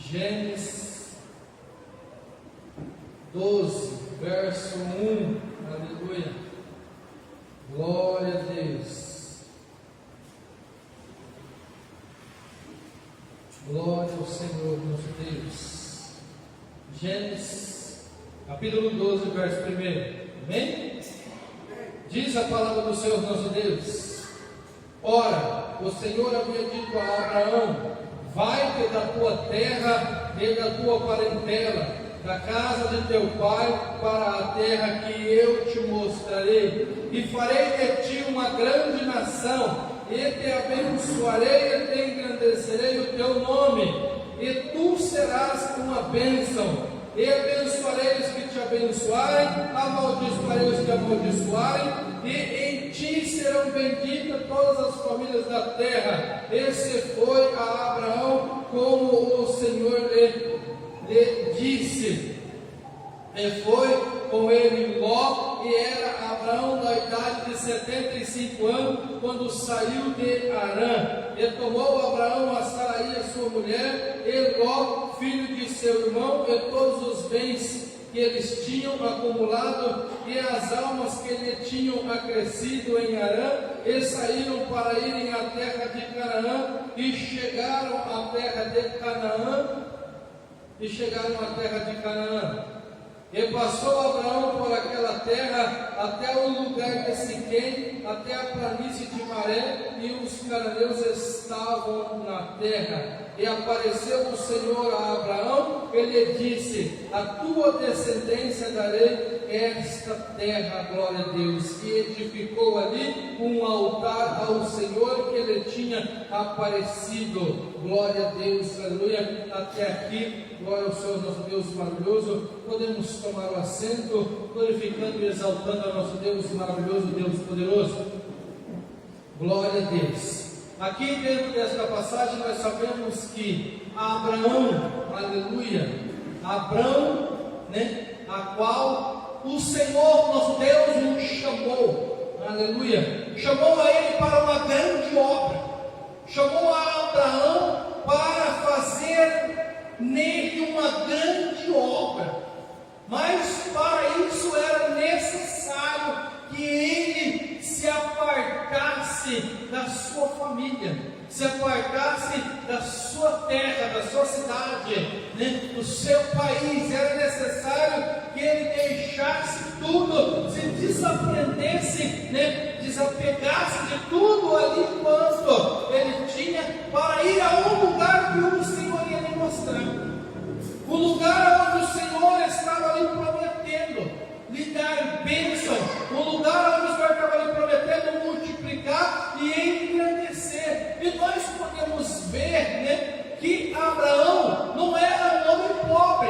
Gênesis 12, verso 1, aleluia, glória a Deus, glória ao Senhor nosso Deus. Gênesis, capítulo 12, verso 1, amém? Diz a palavra do Senhor nosso Deus: ora, o Senhor havia dito a Abraão: vai-te da tua terra e da tua parentela, da casa de teu pai, para a terra que eu te mostrarei, e farei de ti uma grande nação, e te abençoarei e te engrandecerei o teu nome, e tu serás uma bênção. E abençoarei os que te abençoarem, amaldiçoarei os que amaldiçoarem, e em ti serão benditas todas as famílias da terra. Esse foi a Abraão como o Senhor lhe disse. E foi com ele Ló, e era Abraão da idade de 75 anos, quando saiu de Harã. E tomou Abraão a Saraí, a sua mulher, e Ló, filho de seu irmão, e todos os bens que eles tinham acumulado, e as almas que lhe tinham acrescido em Harã, e saíram para irem à terra de Canaã, e chegaram à terra de Canaã. E passou Abraão por aquela terra até o lugar de Siquém, até a planície de Maré, e os cananeus estavam na terra. E apareceu o Senhor a Abraão, e lhe disse: a tua descendência darei esta terra, glória a Deus. E edificou ali um altar ao Senhor que lhe tinha aparecido. Glória a Deus, aleluia. Até aqui, glória ao Senhor nosso Deus maravilhoso. Podemos tomar o assento, glorificando e exaltando ao nosso Deus maravilhoso, Deus poderoso. Glória a Deus. Aqui dentro desta passagem nós sabemos que Abraão, aleluia, Abraão, a qual o Senhor nosso Deus o chamou, aleluia, chamou a ele para uma grande obra, chamou a Abraão para fazer nele uma grande obra, mas para isso era necessário que ele se apartasse da sua família, se apartasse da sua terra, da sua cidade, do seu país. Era necessário que ele deixasse tudo, se desaprendesse, desapegasse de tudo ali quanto ele tinha, para ir a um lugar que o Senhor ia lhe mostrar, o lugar onde o Senhor estava lhe prometendo lhe dar bênção, o lugar onde o Senhor estava lhe prometendo multiplicar e engrandecer. E nós podemos ver, que Abraão não era um homem pobre,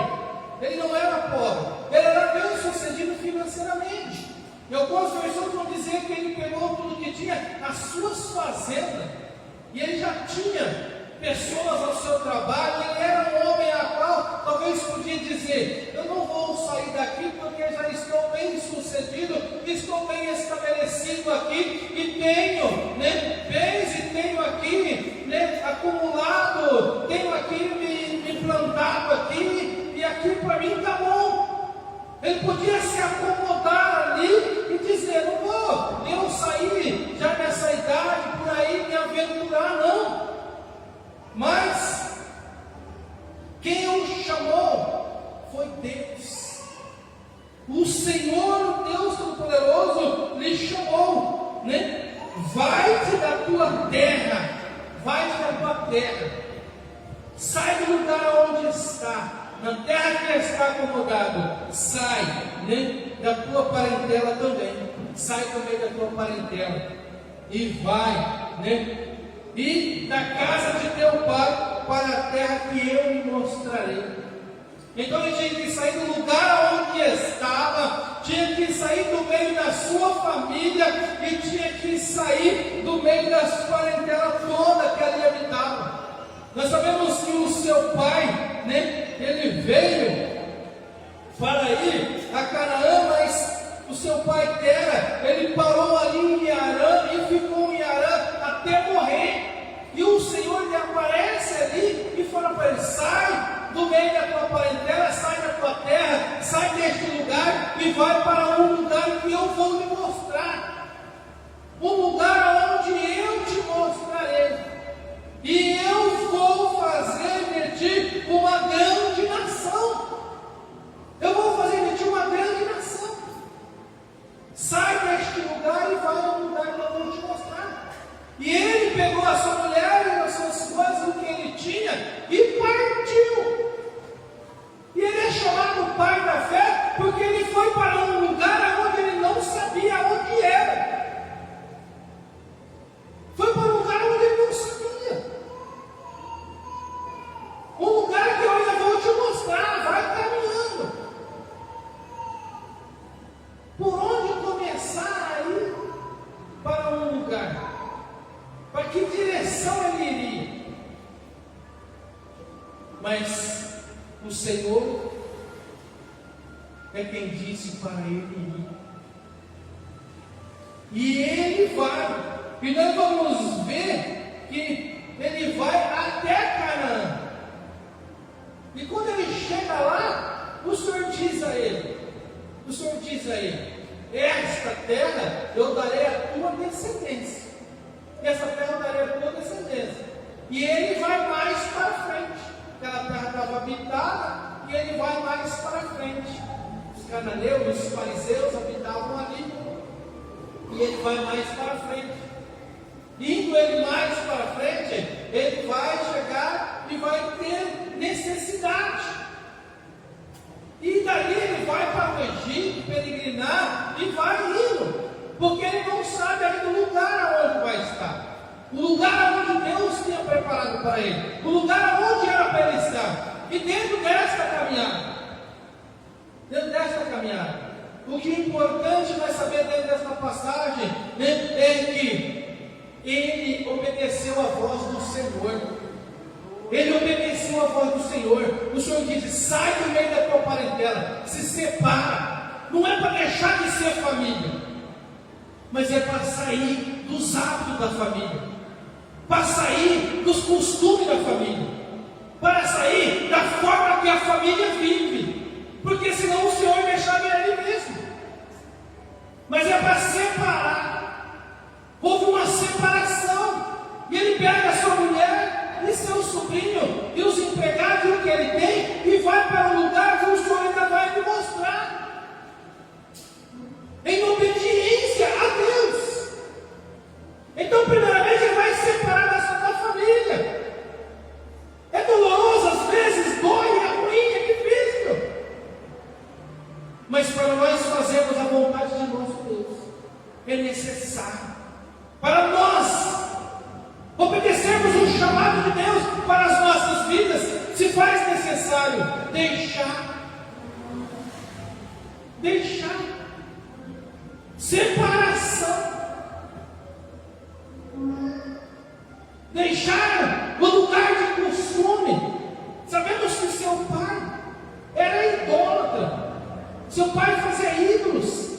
ele não era pobre, ele era bem sucedido financeiramente. E algumas pessoas vão dizer que ele pegou tudo que tinha, as suas fazendas, e ele já tinha pessoas ao seu trabalho. Ele era um homem a qual talvez podia dizer: eu não vou sair daqui porque já estou bem sucedido, estou bem estabelecido aqui, e tenho bens, e tenho aqui acumulado, tenho aqui me plantado aqui, e aqui para mim está bom. Ele podia se acomodar ali e dizer: não vou eu sair já nessa idade por aí me aventurar, não. Mas quem o chamou foi Deus. O Senhor, o Deus Todo-Poderoso, lhe chamou, vai-te da tua terra, vai-te da tua terra, sai do lugar onde está, na terra que está acomodado, sai, da tua parentela também, sai também da tua parentela, e vai, e da casa de teu pai para a terra que eu lhe mostrarei. Então ele tinha que sair do lugar onde estava, tinha que sair do meio da sua família, e tinha que sair do meio da sua parentela toda que ali habitava. Nós sabemos que o seu pai, ele veio para ir a Canaã, mas o seu pai Tera, ele parou ali em Harã e ficou em Harã até morrer. E o Senhor lhe aparece ali e fala para ele: sai e vai para um lugar que eu vou lhe mostrar. Um lugar onde eu te mostrarei. E eu vou fazer de ti uma grande nação. Eu vou fazer de ti uma grande nação. Sai deste lugar e vai ao lugar que eu vou te mostrar. E ele pegou a sua mulher e as suas coisas, o que ele tinha, e partiu. E ele é chamado pai da fé, porque ele foi para um lugar onde ele não sabia onde era. Foi para um lugar onde ele não sabia. Um lugar que eu ainda vou te mostrar, vai caminhando. Por onde começar a ir para um lugar? Para que direção ele iria? Mas o Senhor é quem disse para ele ir. E ele vai. E nós vamos ver que ele vai até Canaã. E quando ele chega lá, o Senhor diz a ele: esta terra eu darei à tua descendência. Essa terra eu darei à tua descendência. E ele vai mais para frente. Aquela terra estava habitada, e ele vai mais para frente. Os cananeus, os fariseus habitavam ali. E ele vai mais para frente. Indo ele mais para frente, ele vai chegar e vai ter necessidade. E daí ele vai para o Egito peregrinar e vai indo, porque ele não sabe ainda o lugar aonde vai estar, o lugar onde Deus tinha preparado para ele, o lugar onde era para ele estar. E dentro desta caminhada, o que é importante nós saber dentro desta passagem é que ele obedeceu a voz do Senhor. Ele obedeceu a voz do Senhor. O Senhor disse: sai do meio da tua parentela, se separa. Não é para deixar de ser família, mas é para sair dos hábitos da família, para sair dos costumes da família, para sair da forma que a família vive, porque senão o Senhor deixaria ele mesmo. Mas é para separar. Houve uma separação. E ele pega a sua mulher e seu sobrinho e os empregados e o que ele tem, e vai para um lugar que o Senhor ainda vai lhe mostrar, em obediência a Deus. Então, primeiramente, ele vai separar da família. É doloroso, às vezes dói, é ruim, é difícil. Mas para nós fazermos a vontade de nosso Deus, é necessário. Para nós obedecermos o chamado de Deus para as nossas vidas, se faz necessário deixar separação, deixar o lugar de costume. Sabemos que seu pai era idólatra, seu pai fazia ídolos.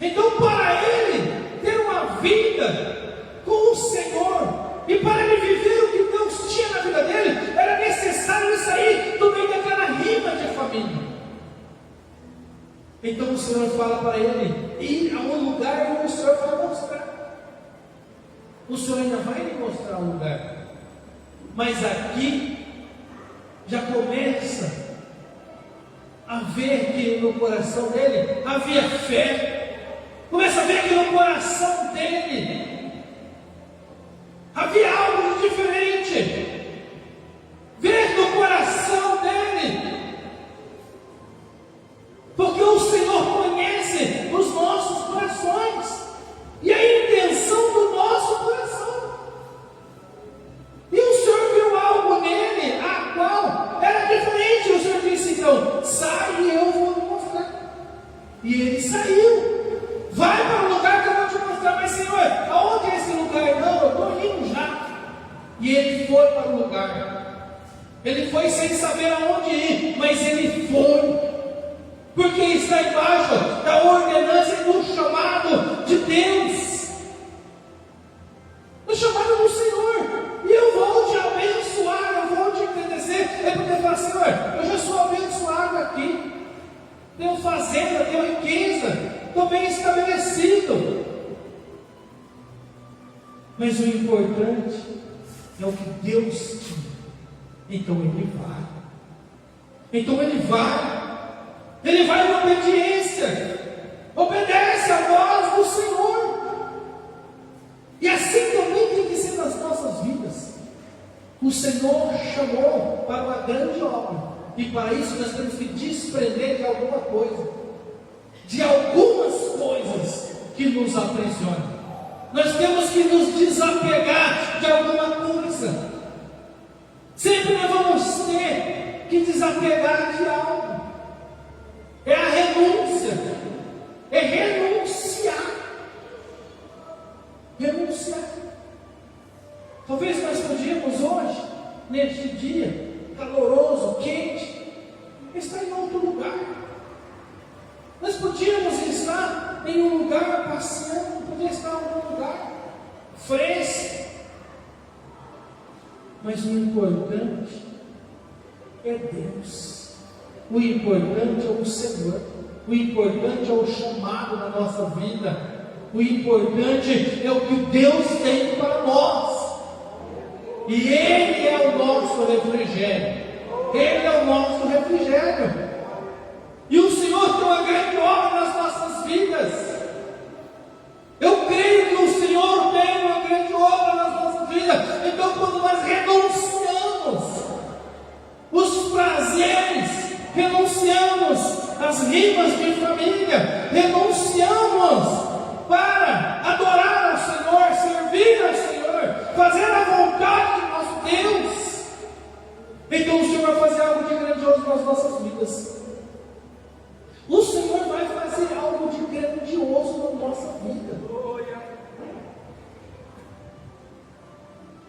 Então, para ele ter uma vida com o Senhor, e para ele viver o que Deus tinha na vida dele, era necessário ele sair do meio daquela rima de família. Então o Senhor fala para ele ir a um lugar onde o Senhor vai mostrar. O Senhor ainda vai lhe mostrar um lugar, mas aqui já começa a ver que no coração dele havia fé. Começa a ver que no coração dele havia algo de diferente. Ver no coração dele, porque o Senhor conhece os nossos corações e a intenção do nosso coração. E o Senhor viu algo nele, a qual era diferente. O Senhor disse: então, sai e eu vou te mostrar. E ele saiu. Vai para o lugar que eu vou te mostrar. Mas, Senhor, aonde é esse lugar? Não, eu estou indo já. E ele foi para o lugar. Ele foi sem saber aonde ir, mas ele foi, porque está embaixo da ordenança e do chamado de Deus, do chamado do Senhor. E eu vou te abençoar, eu vou te agradecer. É porque fala: Senhor, eu já sou abençoado aqui. Deus deu riqueza, estou bem estabelecido. Mas o importante é o que Deus tinha. Então ele vai. Ele vai em obediência. Obedece à voz do Senhor. E assim também tem que ser nas nossas vidas. O Senhor chamou para uma grande obra. E para isso nós temos que desprender de alguma coisa. De algumas coisas que nos aprisionam. Nós temos que nos desapegar de alguma coisa. Sempre nós vamos ter que desapegar de algo. É a renúncia. É renunciar. Renunciar. Talvez nós podíamos hoje, neste dia caloroso, quente, estar em outro lugar. Nós podíamos estar em um lugar passeando, podíamos estar em um lugar fresco. Mas o importante é Deus. O importante é o Senhor. O importante é o chamado na nossa vida. O importante é o que Deus tem para nós. E Ele é o nosso refrigério. Ele é o nosso refrigério. E o Senhor tem uma grande obra nas nossas vidas. Eu creio que o Senhor tem uma grande obra nas nossas vidas. Então, quando nós renunciamos os prazeres, renunciamos as rimas de família, renunciamos para adorar ao Senhor, servir ao Senhor, fazer a vontade de nosso Deus, então o Senhor vai fazer algo de grandioso nas nossas vidas. O Senhor vai fazer algo de grandioso na nossa vida.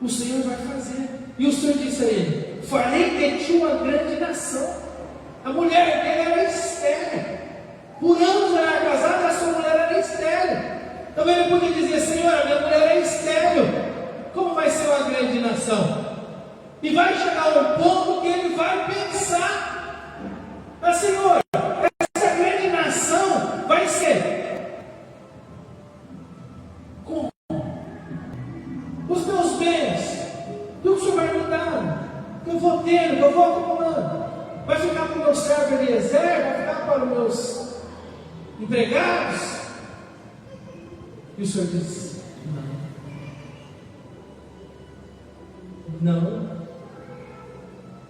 O Senhor vai fazer. E o Senhor disse a ele: farei de ti uma grande nação. A mulher dele era estéril. Por anos ela era casada, a sua mulher era estéril. Então ele podia dizer: Senhor, a minha mulher é estéril. Como vai ser uma grande nação? E vai chegar um ponto que ele vai pensar: mas Senhor, essa grande nação vai ser como? Os meus bens, tudo que o Senhor vai me dar, que eu vou ter, que eu vou acumulando, vai ficar para o meu servo Eliezer, vai ficar para os meus empregados? E o Senhor diz: não.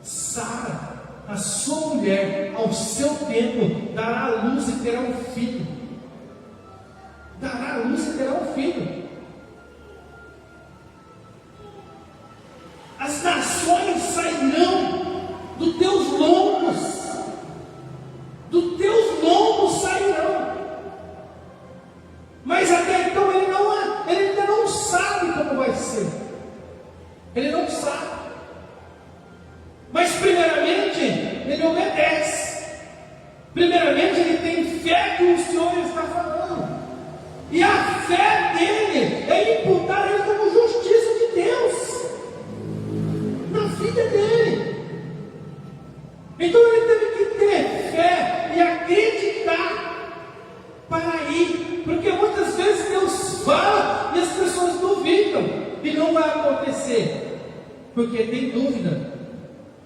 Sara, a sua mulher, ao seu tempo, dará à luz e terá um filho. Dará à luz e terá um filho. As nações sairão dos teus lombos. Dos teus lombos sairão. Mas até então ele ainda não sabe como vai ser. Ele não sabe. Mas primeiramente ele obedece. Primeiramente ele tem fé que o Senhor está falando. E a fé dele é imputar ele como justiça de Deus na vida dele. Então ele teve que ter fé e acreditar para ir. Porque muitas vezes Deus fala e as pessoas duvidam e não vai acontecer, porque tem dúvida,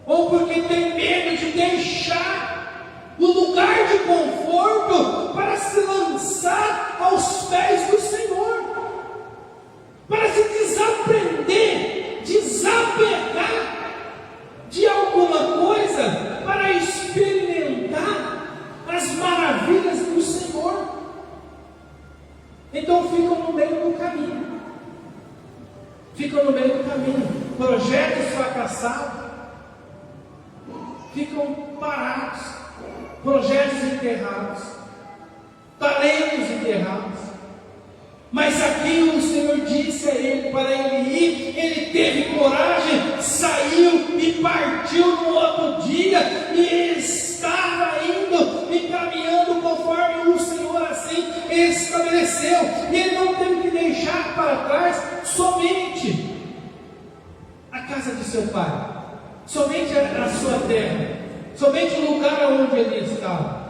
ou porque tem medo de deixar o lugar de conforto para se lançar aos pés do Senhor, para se desaprender, desapegar de alguma coisa, para experimentar as maravilhas do Senhor. Então ficam no meio do caminho. Ficam no meio do caminho. Projetos fracassados. Ficam parados. Projetos enterrados. Talentos enterrados. Mas aqui o Senhor disse a ele para ele ir. Ele teve coragem, saiu e partiu no outro dia. E estava indo e caminhando conforme o Senhor assim estabeleceu. E ele não teve que deixar para trás somente a casa de seu pai, somente a sua terra, somente o lugar onde ele estava.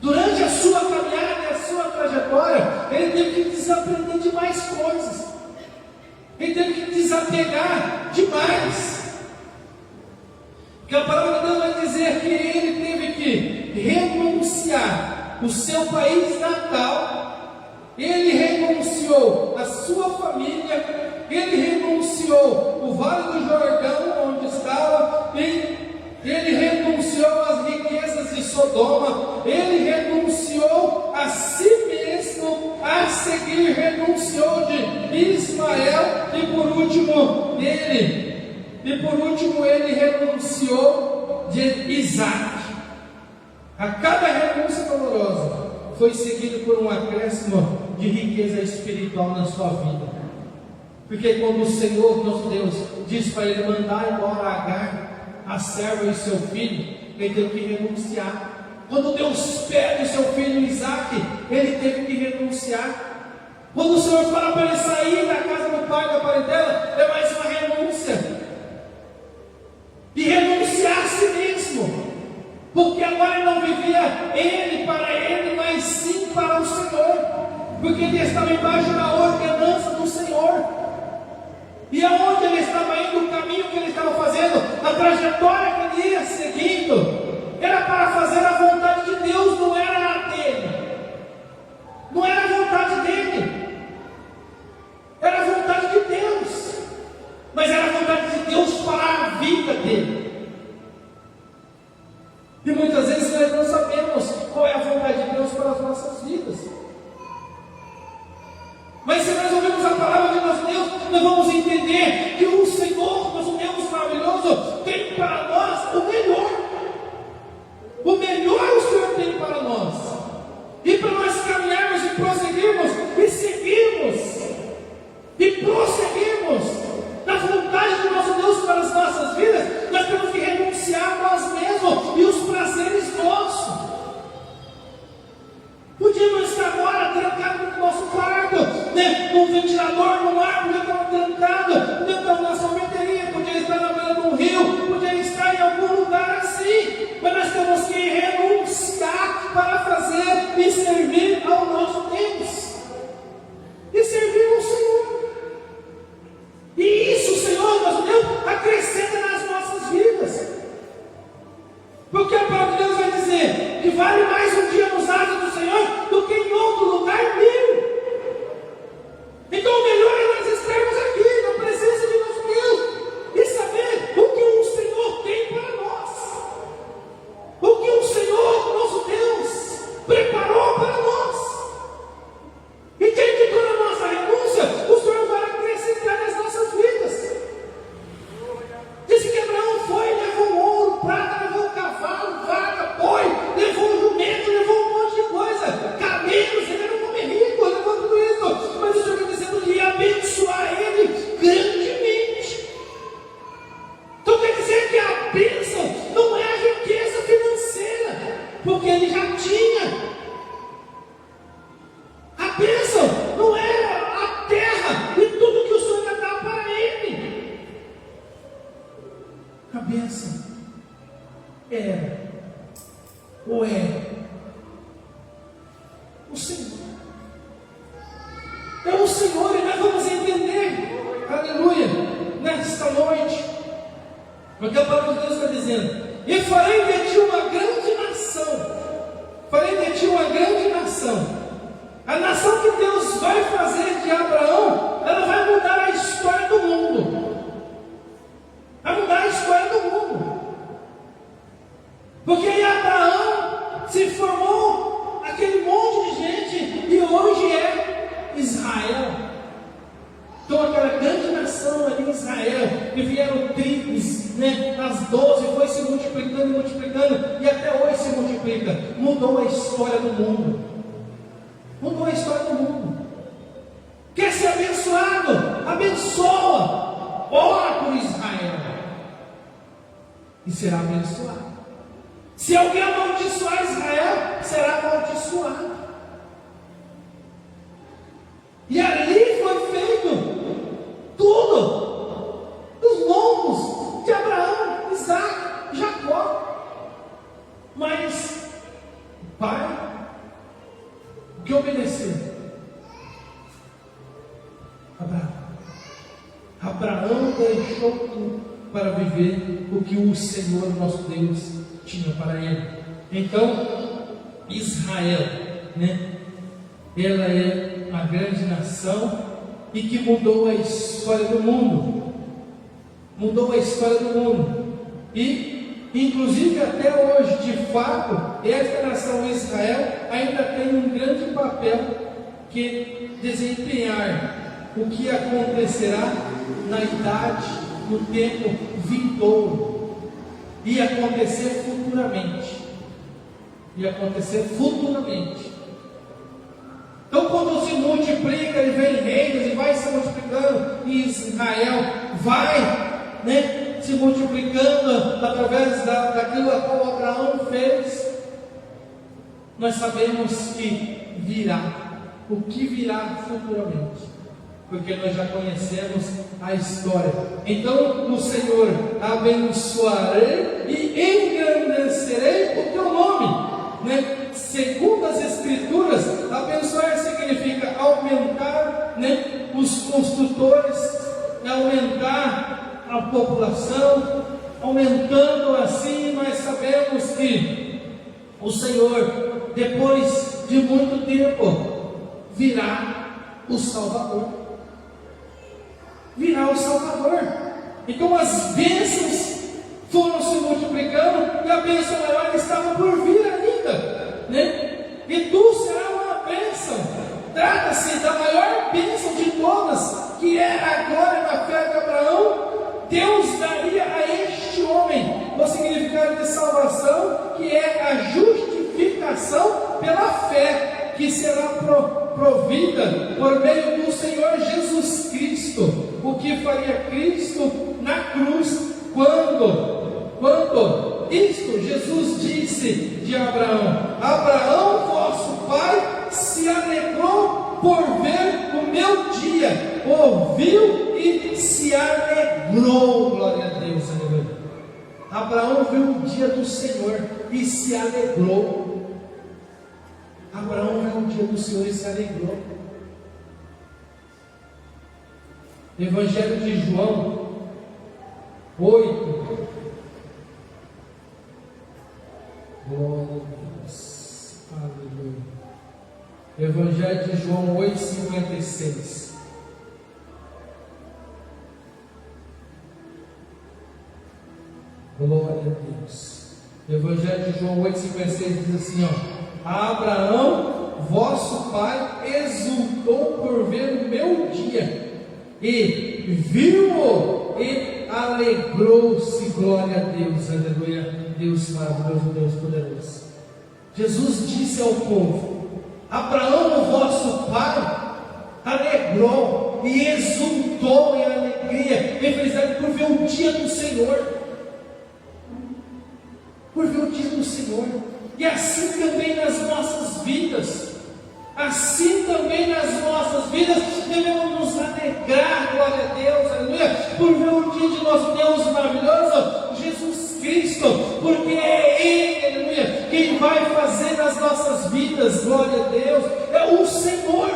Durante a sua caminhada e a sua trajetória, ele teve que desaprender de mais coisas. Ele teve que desapegar demais. Porque a palavra de Deus vai dizer que ele teve que renunciar o seu país natal, ele renunciou a sua família, ele renunciou o Vale do Jordão, onde estava, ele renunciou às riquezas de Sodoma, ele renunciou a si mesmo, a seguir renunciou de Ismael, e por último ele renunciou de Isaac. A cada renúncia dolorosa foi seguido por um acréscimo de riqueza espiritual na sua vida. Porque quando o Senhor, nosso Deus, diz para ele mandar embora Agar, a serva e seu filho, ele teve que renunciar. Quando Deus pede o seu filho Isaac, ele teve que renunciar. Quando o Senhor fala para ele sair da casa do pai, da parentela, é mais uma renúncia. E renunciar a si mesmo. Porque agora ele não vivia ele para ele, mas sim para o Senhor. Porque ele estava embaixo da ordenança do Senhor. E aonde ele estava indo, o caminho que ele estava fazendo, a trajetória que ele ia seguindo, era para fazer a vontade de Deus, não era a dele. Não era a vontade dele. Era a vontade de Deus. Mas era a vontade de Deus para a vida dele. E muitas vezes nós não sabemos qual é a vontade de Deus para as nossas vidas. Mas se nós ouvimos a palavra de nosso Deus, nós vamos entender que o Senhor, nosso Deus maravilhoso, tem para nós o melhor. O melhor o Senhor tem para nós. E para nós caminharmos e prosseguirmos e seguirmos e prosseguirmos na vontade do nosso Deus para as nossas vidas, nós temos que renunciar a nós mesmos e os prazeres nossos. Podíamos estar agora trancados no nosso quarto, né? Num ventilador, num ar, podia estar trancado dentro da nossa sorveteria, podia estar na beira de um rio, podia estar em algum lugar assim. Mas nós temos que renunciar para fazer e servir ao nosso Deus e servir ao Senhor. E isso, Senhor, nosso Deus, acrescenta nas nossas vidas. Porque a palavra de Deus vai dizer que vale mais um dia nos atos do Senhor do que em outro lugar 1000. Então o melhor é nós estarmos aqui na presença de nosso Deus e saber o que o Senhor tem para nós, o que o Senhor, nosso Deus, preparou para nós. E diante de toda a nossa renúncia, o Senhor vai acrescentar nas nossas vidas. Disse que Abraão foi, levou ouro, prata, levou cavalo, vaca, boi, levou jumento, levou um monte de coisa, camelos, ele era um homem rico, levou tudo isso. Mas o Senhor está dizendo que ia abençoar ele grandemente. Então quer dizer que a bênção não é a riqueza financeira, porque ele já tinha. A bênção não era a terra e tudo que o Senhor ia dar para ele. A bênção era, ou é, o Senhor. É o Senhor, e nós vamos entender, aleluia, nesta noite, porque a palavra de Deus está dizendo: e farei de ti uma grande nação. Farei de ti uma grande nação. A nação que Deus vai fazer de Abraão, ela vai mudar a história do mundo. Vai mudar a história do mundo. Porque em Abraão se formou aquele monte de gente e hoje é Israel. Então aquela grande nação ali em Israel, e vieram tribos, né, as 12, foi se multiplicando, e até hoje se multiplica. Mudou a história do mundo. Mudou a história do mundo. Quer ser abençoado? Abençoa. Ora por Israel e será abençoado. Se alguém amaldiçoar Israel, será amaldiçoado. E ali foi feito tudo dos lombos de Abraão, Isaac, Jacó. Mas o pai para viver o que o Senhor nosso Deus tinha para ele. Então, Israel, ela é a grande nação e que mudou a história do mundo. Mudou a história do mundo. E, inclusive, até hoje, de fato, esta nação Israel ainda tem um grande papel que desempenhar o que acontecerá na idade, no tempo vindouro, e acontecer futuramente. Então, quando se multiplica e vem reinos e vai se multiplicando, e Israel vai, se multiplicando através daquilo a qual Abraão fez, nós sabemos que virá, o que virá futuramente, porque nós já conhecemos a história. Então o Senhor: abençoarei e engrandecerei o teu nome. Segundo as Escrituras, abençoar significa aumentar, os construtores, aumentar a população, aumentando assim. Nós sabemos que o Senhor, depois de muito tempo, virá o Salvador. Então as bênçãos foram se multiplicando e a bênção maior estava por vir ainda, E tu será uma bênção. Trata-se da maior bênção de todas, que é a glória da fé de Abraão. Deus daria a este homem o significado de salvação, que é a justificação pela fé, que será provida por meio do Senhor Jesus Cristo. O que faria Cristo na cruz, quando isto Jesus disse de Abraão: Abraão, vosso pai, se alegrou por ver o meu dia, ouviu e se alegrou. Glória a Deus, aleluia. Abraão viu o dia do Senhor e se alegrou. Abraão viu o dia do Senhor e se alegrou. Evangelho de João 8. Glória a Deus. Aleluia. Evangelho de João 8:56. Glória a Deus. Evangelho de João 8:56 diz assim: Abraão, vosso pai, exultou por ver o meu dia, e viu-o e alegrou-se. Glória a Deus, aleluia. Deus maravilhoso, Deus poderoso. Jesus disse ao povo: Abraão, o vosso pai, alegrou e exultou em alegria, em felicidade, por ver o dia do Senhor. Por ver o dia do Senhor. E assim também nas nossas vidas. Assim também nas nossas vidas devemos nos alegrar, glória a Deus, aleluia, por ver o dia de nosso Deus maravilhoso, Jesus Cristo, porque é Ele, aleluia, quem vai fazer nas nossas vidas, glória a Deus, é o Senhor.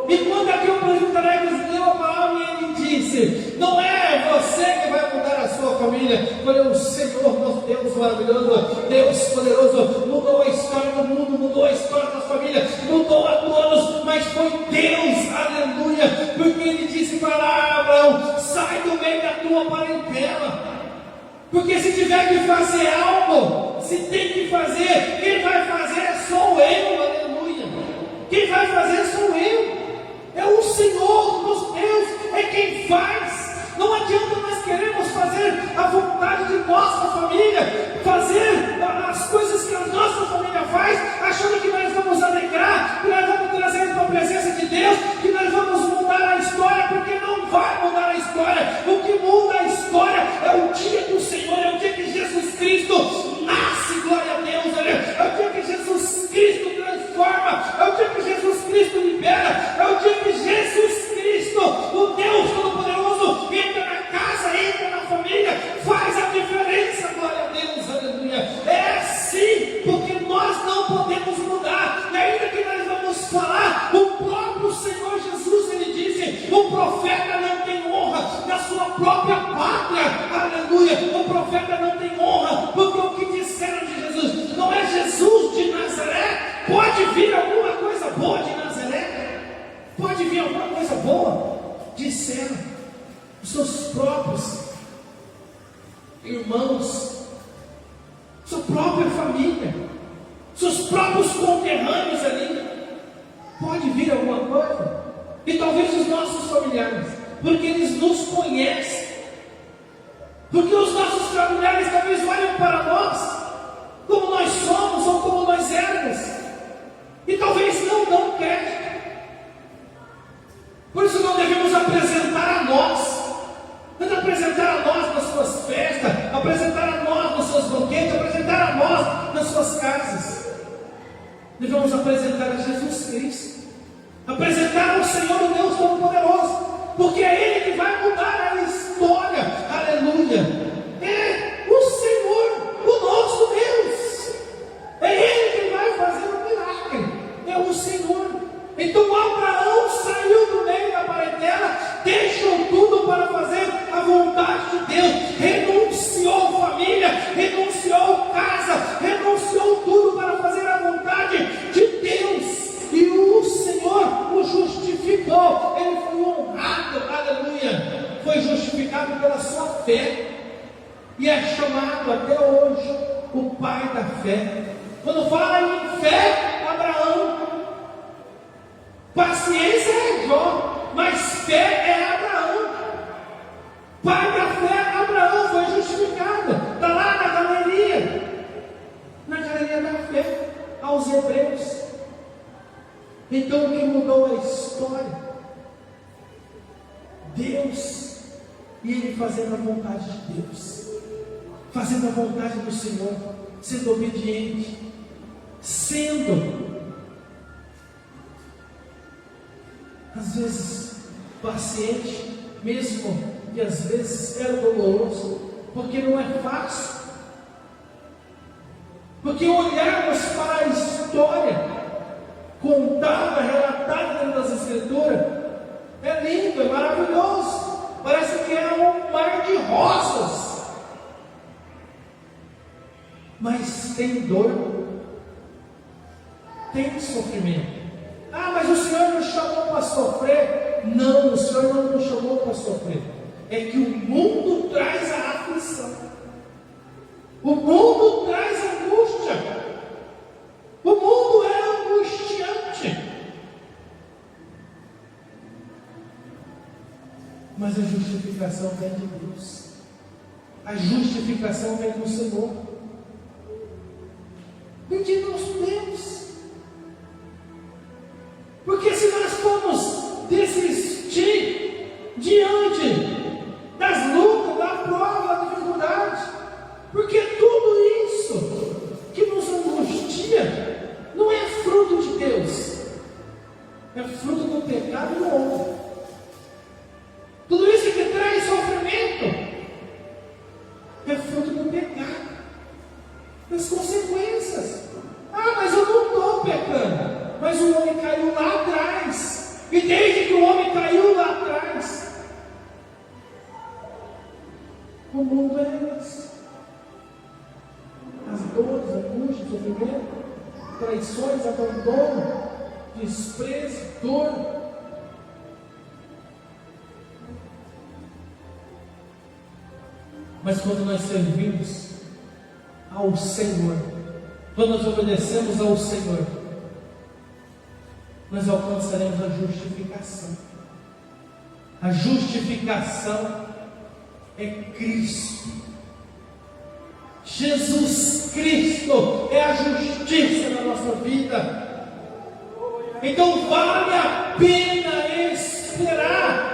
E quando aqui o profeta Alex deu a palavra e ele disse: não é você que vai mudar a sua família, foi o Senhor, nosso Deus maravilhoso, Deus poderoso, mudou a história do mundo, mudou a história da família, mudou a todos, mas foi Deus, aleluia, porque ele disse para Abraão: sai do meio da tua parentela, porque se tiver que fazer algo, se tem que fazer, quem vai fazer sou eu, aleluia, quem vai fazer sou eu. É o Senhor, nosso Deus, é quem faz. Não adianta nós queremos fazer a vontade de nossa família, fazer as coisas que a nossa família faz, achando que nós vamos alegrar, que nós vamos trazer para a presença de Deus, que nós vamos mudar a história, porque não vai mudar a história. O que muda a história é o dia do Senhor, é o dia que Jesus Cristo nasce, glória a Deus, é o dia que Jesus Cristo transforma, é o dia que Jesus Cristo libera, é o dia que Jesus Cristo, o Deus Todo-Poderoso, entra na casa, entra na família, vir alguma coisa boa de Nazaré? Pode vir alguma coisa boa? Disseram os seus próprios irmãos, sua própria família, seus próprios conterrâneos ali. Pode vir alguma coisa? E talvez os nossos familiares, porque eles nos conhecem, porque os nossos familiares talvez olham para nós como nós somos ou como nós éramos, e talvez não dão crédito. Por isso não devemos apresentar a nós, não apresentar a nós nas suas festas, apresentar a nós nos seus banquetes, apresentar a nós nas suas casas. Devemos apresentar a Jesus Cristo, apresentar ao Senhor, o Deus Todo-Poderoso, porque é Ele que vai mudar a história. Aleluia! É o Senhor, o nosso Deus. É Ele que vai fazer o milagre. É o Senhor. Então Abraão saiu do meio da parentela, deixou tudo para fazer a vontade de Deus, renunciou família, renunciou casa, renunciou tudo para fazer a vontade de Deus. E o Senhor o justificou, ele foi honrado, aleluia, foi justificado pela sua fé, e é chamado até hoje o pai da fé. Quando fala em fé, Abraão, paciência é Jó, mas fé é Abraão. Pai da fé, Abraão foi justificado. Está lá na galeria da fé, aos Hebreus. Então o que mudou a história? Deus, e ele fazendo a vontade de Deus, fazendo a vontade do Senhor, sendo obediente, sendo às vezes paciente, mesmo que às vezes é doloroso, porque não é fácil. Porque olharmos para a história contada, relatada dentro das Escrituras, é lindo, é maravilhoso, parece que é um mar de rosas, mas tem dor, tem sofrimento. Ah, mas o Senhor nos chamou para sofrer. Não, o Senhor não nos chamou para sofrer. É que o mundo traz a aflição, o mundo traz angústia, o mundo é angustiante, mas a justificação vem de Deus, a justificação vem do Senhor, vem de nosso Deus. Porque se nós formos desistir diante das lutas, da prova, da dificuldade, porque tudo isso que nos angustia não é fruto de Deus, é fruto do pecado do homem. Tudo isso que traz sofrimento é fruto do pecado, das consequências. Ah, mas eu não estou pecando. Mas o homem caiu lá atrás, e desde que o homem caiu lá atrás, o mundo é isso. As dores, angústias, sofrimento, traições, abandono, desprezo, dor. Mas quando nós servimos ao Senhor, quando nós obedecemos ao Senhor, nós alcançaremos a justificação. A justificação é Cristo. Jesus Cristo é a justiça na nossa vida. Então vale a pena esperar.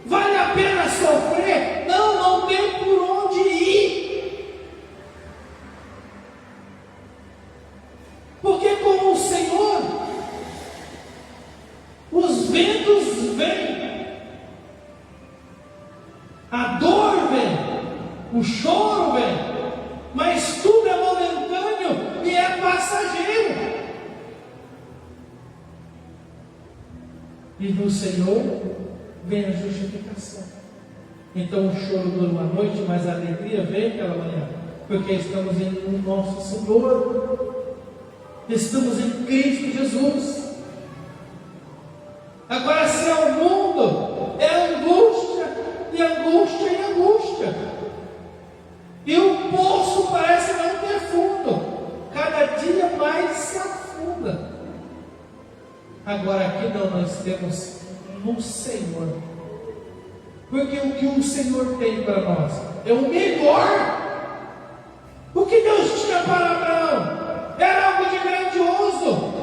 Vale a pena sofrer? Não tem por onde ir. Porque com o Senhor, os ventos vêm, a dor vem, o choro vem, mas tudo é momentâneo e é passageiro. E do Senhor vem a justificação. Então o choro dura uma noite, mas a alegria vem pela manhã, porque estamos indo no nosso Senhor. Estamos em Cristo Jesus. Agora, se é o mundo, é angústia, e angústia e angústia. E o poço parece não ter fundo, cada dia mais se afunda. Agora aqui não, nós temos no Senhor, porque o que o Senhor tem para nós é o melhor. O que Deus tinha para Abraão era algo de grandioso.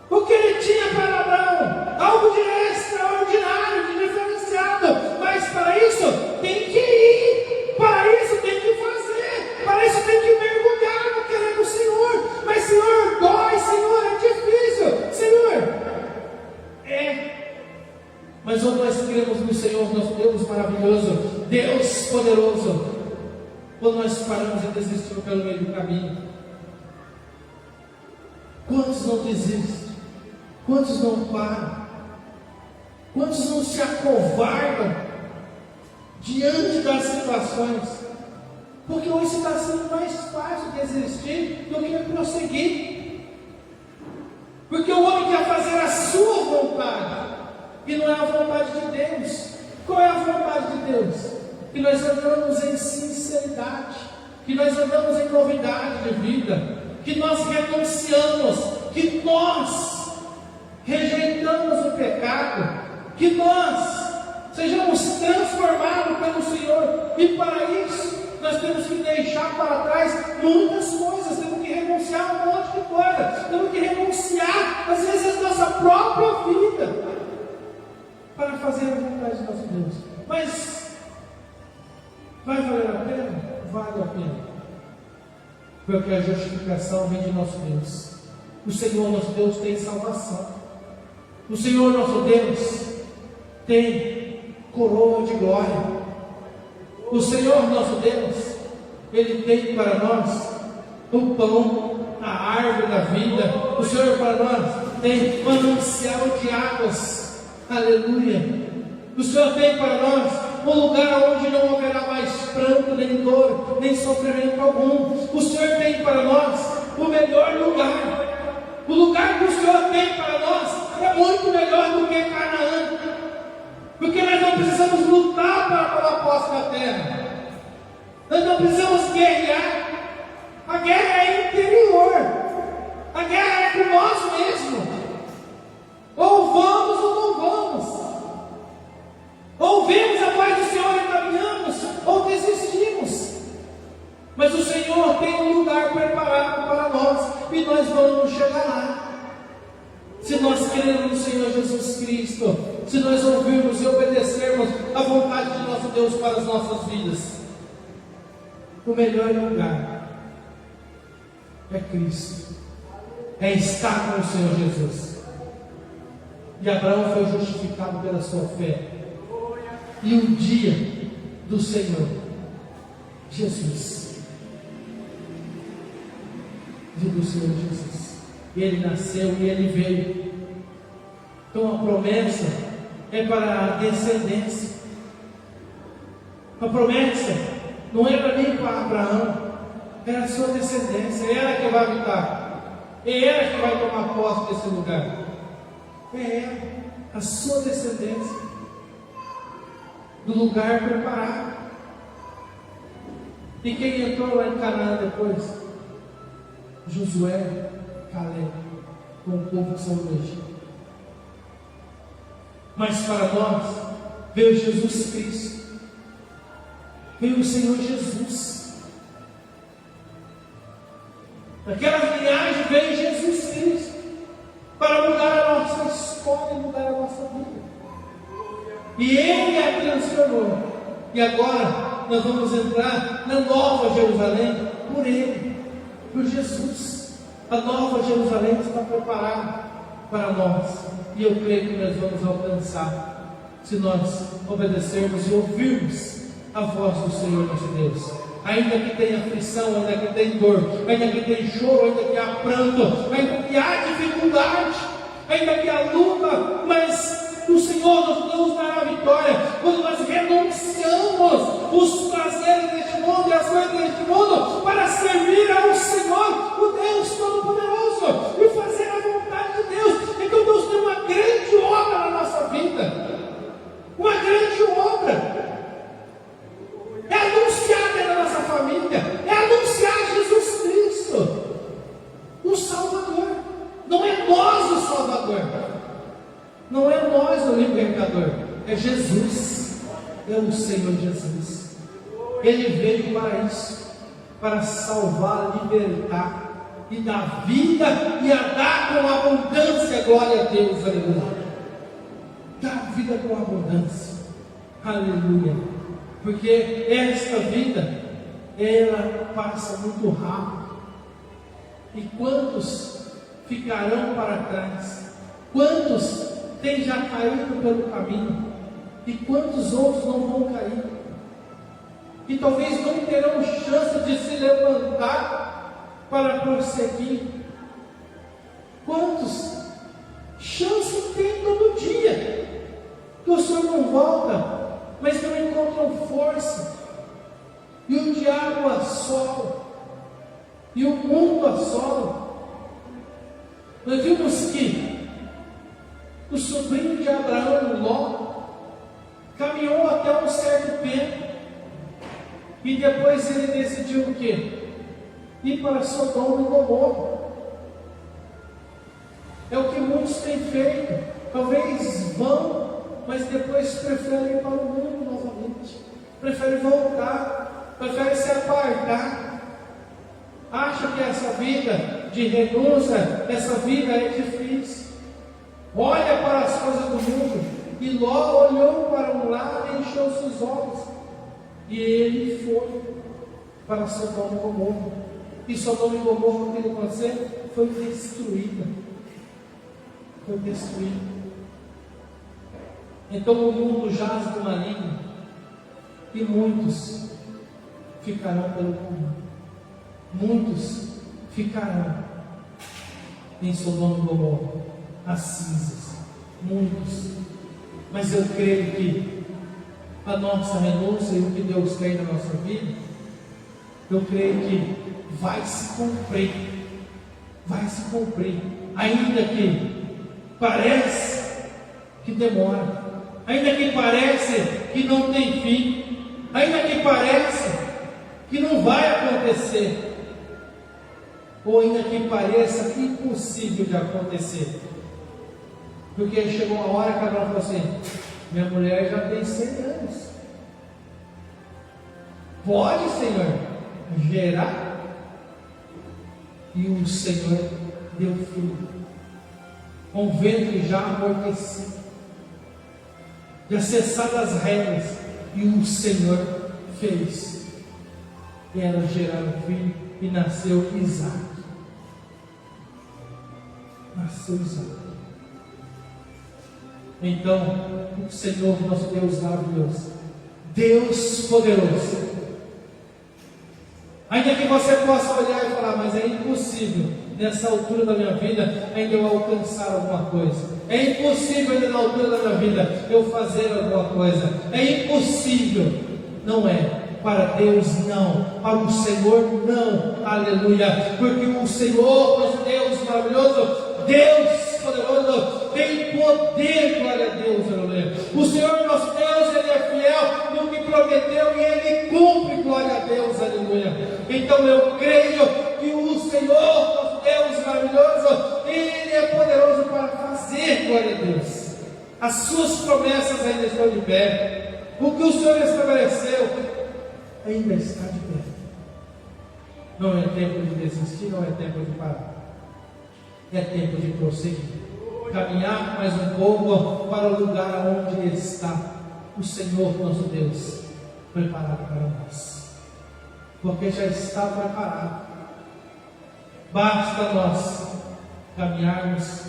O que Ele tinha para Abraão, algo de extraordinário, de diferenciado. Mas para isso tem que ir, para isso tem que fazer, para isso tem que mergulhar no querer do Senhor. Mas Senhor, dói, Senhor, é difícil, Senhor. Mas quando nós cremos no Senhor, nosso Deus maravilhoso, Deus poderoso, quando nós paramos e desistimos pelo meio do caminho, quantos não desistem? Quantos não param? Quantos não se acovardam diante das situações? Porque hoje está sendo mais fácil desistir do que prosseguir. Porque o homem quer fazer a sua vontade, e não é a vontade de Deus. Qual é a vontade de Deus? Que nós andamos em sinceridade, que nós andamos em novidade de vida, que nós renunciamos, que nós rejeitamos o pecado, que nós sejamos transformados pelo Senhor. E para isso nós temos que deixar para trás muitas coisas, temos que renunciar a um monte de coisa, temos que renunciar às vezes a nossa própria vida para fazer a vontade de nosso Deus. Mas vai valer a pena? Vale a pena, porque a justificação vem de nosso Deus. O Senhor nosso Deus tem salvação. O Senhor nosso Deus tem coroa de glória. O Senhor nosso Deus, Ele tem para nós o pão, a árvore da vida. O Senhor para nós tem manancial de águas. Aleluia. O Senhor tem para nós um lugar onde não haverá mais pranto, nem dor, nem sofrimento algum. O Senhor tem para nós o melhor lugar. O lugar que o Senhor tem para nós é muito melhor do que Canaã, porque nós não precisamos lutar para tomar posse da terra, nós não precisamos guerrear. A guerra é interior, a guerra é com nós mesmos. Ou vamos ou não vamos, ou vemos a paz do Senhor e caminhamos, ou desistimos. Mas o Senhor tem um lugar preparado para nós, e nós vamos chegar lá. Se nós crermos no Senhor Jesus Cristo, se nós ouvirmos e obedecermos a vontade de nosso Deus para as nossas vidas, o melhor lugar é Cristo, é estar com o Senhor Jesus. E Abraão foi justificado pela sua fé. E o dia do Senhor Jesus, dia do Senhor Jesus, Ele nasceu e Ele veio. Então a promessa é para a descendência. A promessa não era nem para Abraão, era a sua descendência. É ela que vai habitar, é ela que vai tomar posse desse lugar. É ela, a sua descendência, do lugar preparado. E quem entrou lá em Canaã depois? Josué, Caleb, com o povo que saiu do Egito. Mas para nós veio Jesus Cristo, veio o Senhor Jesus. Naquela linhagem veio Jesus Cristo para mudar a nossa história e mudar a nossa vida. E Ele a transformou. E agora nós vamos entrar na nova Jerusalém por Ele, por Jesus. A nova Jerusalém está preparada para nós. E eu creio que nós vamos alcançar, se nós obedecermos e ouvirmos a voz do Senhor nosso Deus. Ainda que tenha aflição, ainda que tenha dor, ainda que tenha choro, ainda que há pranto, ainda que há dificuldade, ainda que há luta, mas o Senhor nosso Deus dará a vitória quando nós renunciamos os prazeres deste mundo e as coisas deste mundo para servir ao Senhor, o Deus Todo-Poderoso. o Senhor Jesus. Ele veio para isso, para salvar, libertar e dar vida e a dar com abundância. Glória a Deus, aleluia. Dar vida com abundância, aleluia. Porque esta vida, ela passa muito rápido. E quantos ficarão para trás? Quantos têm já caído pelo caminho? E quantos outros não vão cair? E talvez não terão chance de se levantar para prosseguir. Quantos chances tem todo dia? Que o Senhor não volta, mas não encontram força. E o diabo assola. E o mundo assola. Nós vimos que o sobrinho de Abraão, Ló, caminhou até um certo tempo. E depois ele decidiu o quê? Ir para Sodoma e Gomorra. É o que muitos têm feito. Talvez vão, mas depois preferem ir para o mundo novamente. Preferem voltar, preferem se apartar. Acha que essa vida de renúncia, essa vida é difícil. Olha para as coisas do mundo. E Ló olhou para um lado e encheu seus olhos. E ele foi para Sodoma e Gomorra. E Sodoma e Gomorra, o que aconteceu? Foi destruída. Foi destruída. Então o mundo jaz do maligno. E muitos ficarão pelo caminho. Muitos ficarão em Sodoma e Gomorra, as cinzas. Muitos. Mas eu creio que a nossa renúncia e o que Deus quer na nossa vida, eu creio que vai se cumprir. Vai se cumprir. Ainda que parece que demora. Ainda que parece que não tem fim. Ainda que parece que não vai acontecer. Ou ainda que pareça impossível de acontecer. Porque chegou uma hora que Abraão falou assim: minha mulher já tem 100 anos. Pode, Senhor, gerar? E o Senhor deu filho, com o ventre já amortecido, já cessadas as regras, e o Senhor fez. E ela gerar um filho, e nasceu Isaac. Nasceu Isaac. Então, o Senhor nosso Deus maravilhoso, Deus poderoso. Ainda que você possa olhar e falar: mas é impossível nessa altura da minha vida ainda eu alcançar alguma coisa. É impossível ainda na altura da minha vida eu fazer alguma coisa. É impossível. Não é. Para Deus não, para o Senhor não, aleluia, porque o Senhor, nosso Deus maravilhoso, Deus poderoso, tem poder, glória a Deus, aleluia. O Senhor nosso Deus, Ele é fiel no que prometeu e Ele cumpre, glória a Deus, aleluia. Então eu creio que o Senhor nosso Deus maravilhoso, Ele é poderoso para fazer, glória a Deus. As suas promessas ainda estão de pé, o que o Senhor estabeleceu ainda está de pé. Não é tempo de desistir, não é tempo de parar. É tempo de prosseguir. Caminhar mais um pouco para o lugar onde está o Senhor nosso Deus preparado para nós. Porque já está preparado. Basta nós caminharmos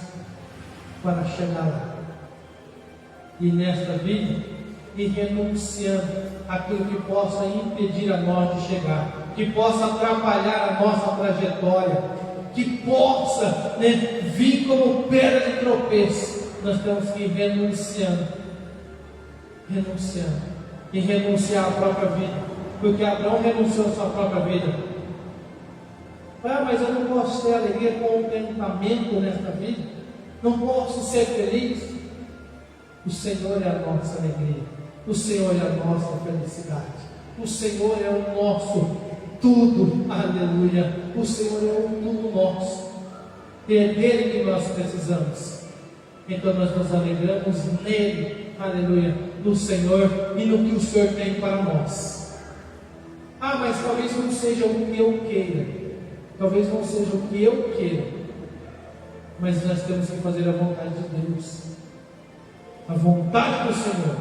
para chegar lá. E nesta vida, ir renunciando aquilo que possa impedir a nós de chegar, que possa atrapalhar a nossa trajetória, que possa vir como pedra de tropeço. Nós temos que ir renunciando e renunciar à própria vida, porque Abraão renunciou à sua própria vida. Mas eu não posso ter alegria, contentamento nesta vida, não posso ser feliz. O Senhor é a nossa alegria, o Senhor é a nossa felicidade, o Senhor é o nosso tudo, aleluia. O Senhor é o tudo nosso, e é dele que nós precisamos. Então nós nos alegramos nele, aleluia, do Senhor e no que o Senhor tem para nós. Ah, mas talvez não seja o que eu queira, talvez não seja o que eu queira, mas nós temos que fazer a vontade de Deus, a vontade do Senhor,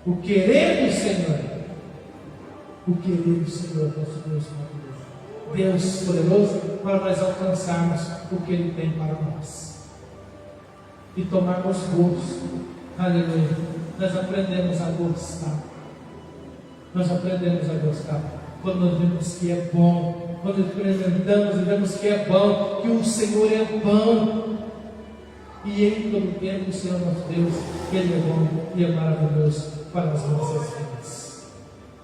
o querer do Senhor, o querer do Senhor, nosso Deus maravilhoso, Deus poderoso, para nós alcançarmos o que Ele tem para nós e tomarmos gosto. Aleluia. Nós aprendemos a gostar. Nós aprendemos a gostar quando nós vemos que é bom, quando experimentamos e vemos que é bom, que o Senhor é bom, e em todo tempo o Senhor nosso Deus, Ele é bom e é maravilhoso para as nossas vidas,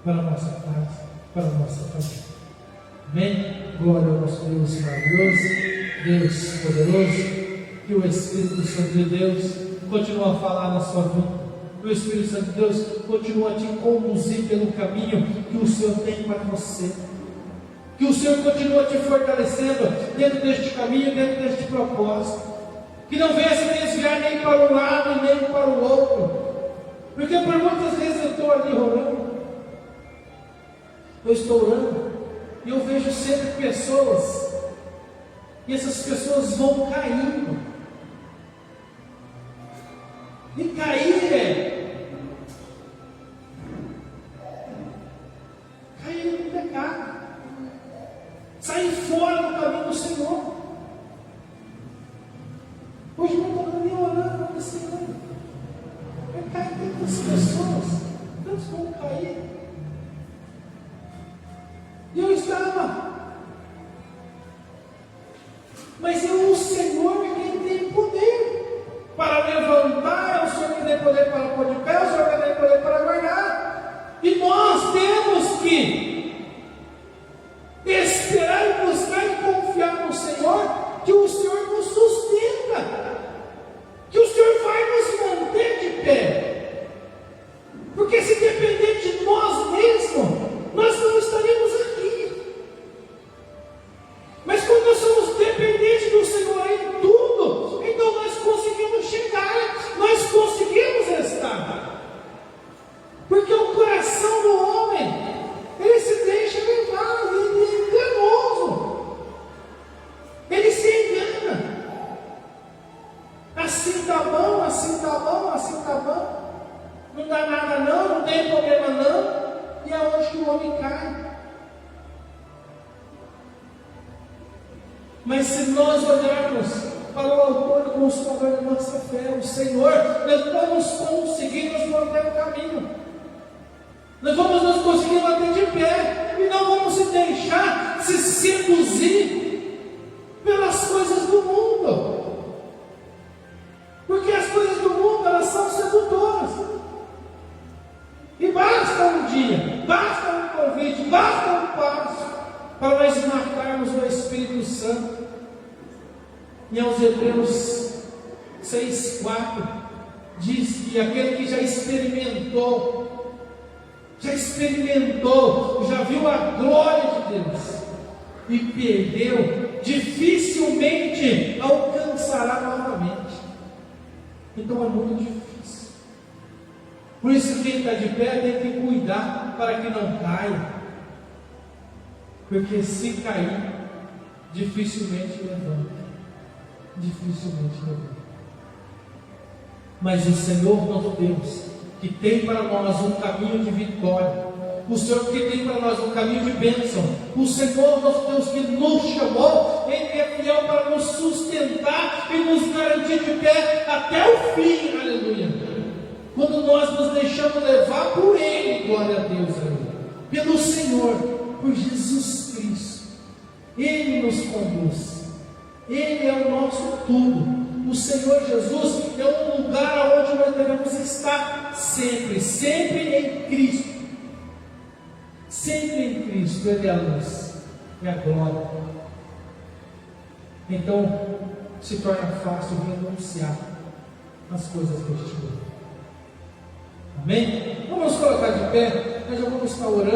para a nossa casa, para a nossa família. Amém? Glória ao nosso Deus maravilhoso, Deus poderoso, que o Espírito Santo de Deus continua a falar na sua vida. O Espírito Santo de Deus continua a te conduzir pelo caminho que o Senhor tem para você. Que o Senhor continua te fortalecendo dentro deste caminho, dentro deste propósito. Que não venha se desviar nem para um lado nem para o outro. Porque por muitas vezes eu estou ali orando. Eu estou orando e eu vejo sempre pessoas. E essas pessoas vão caindo. E cair cair no pecado, sair fora do caminho do Senhor. Hoje não estou nem orando para o Senhor. Vai cair tantas pessoas, tantos vão cair. E eu estava, mas é o Senhor quem tem poder para levantar, é o Senhor que tem poder para pôr de pé, é o Senhor que tem poder para guardar. E nós temos que esperar e buscar e confiar no Senhor, que o Senhor nos sustenta, que o Senhor vai nos manter de pé. Porque se depender de nós mesmos, nós não estaríamos aqui. Mas quando nós somos dependentes do Senhor em tudo, então nós conseguimos chegar, nós conseguimos estar. Porque o coração do homem, ele se deixa levar, ele é enganoso, ele se engana. Assim está bom, assim está bom, assim está bom, não dá nada não, não tem problema não, e é onde que o homem cai. Mas se nós olharmos para o autor e consumador da nossa fé, o Senhor, nós vamos conseguir nos manter no caminho. Nós vamos nos conseguir manter de pé e não vamos se deixar se seduzir pelas coisas do mundo. Porque as coisas do mundo, elas são sedutoras. E basta um dia, basta um convite, basta um passo para nós matarmos o Espírito Santo. E aos Hebreus 6,4 diz que aquele que já experimentou, já viu a glória de Deus e perdeu, dificilmente alcançará novamente. Então é muito difícil. Por isso quem está de pé tem que cuidar para que não caia. Porque se cair, dificilmente levanta. Mas o Senhor nosso Deus, que tem para nós um caminho de vitória, o Senhor que tem para nós um caminho de bênção, o Senhor nosso Deus que nos chamou, Ele é fiel para nos sustentar e nos garantir de pé até o fim, aleluia. Quando nós nos deixamos levar por Ele, glória a Deus, aleluia, pelo Senhor, por Jesus Cristo, Ele nos conduz. Ele é o nosso tudo. O Senhor Jesus é um lugar onde nós devemos estar sempre, sempre em Cristo. Sempre em Cristo. Ele é a luz, é a glória. Então, se torna fácil renunciar às coisas deste mundo. Amém? Vamos colocar de pé, nós já vamos estar orando.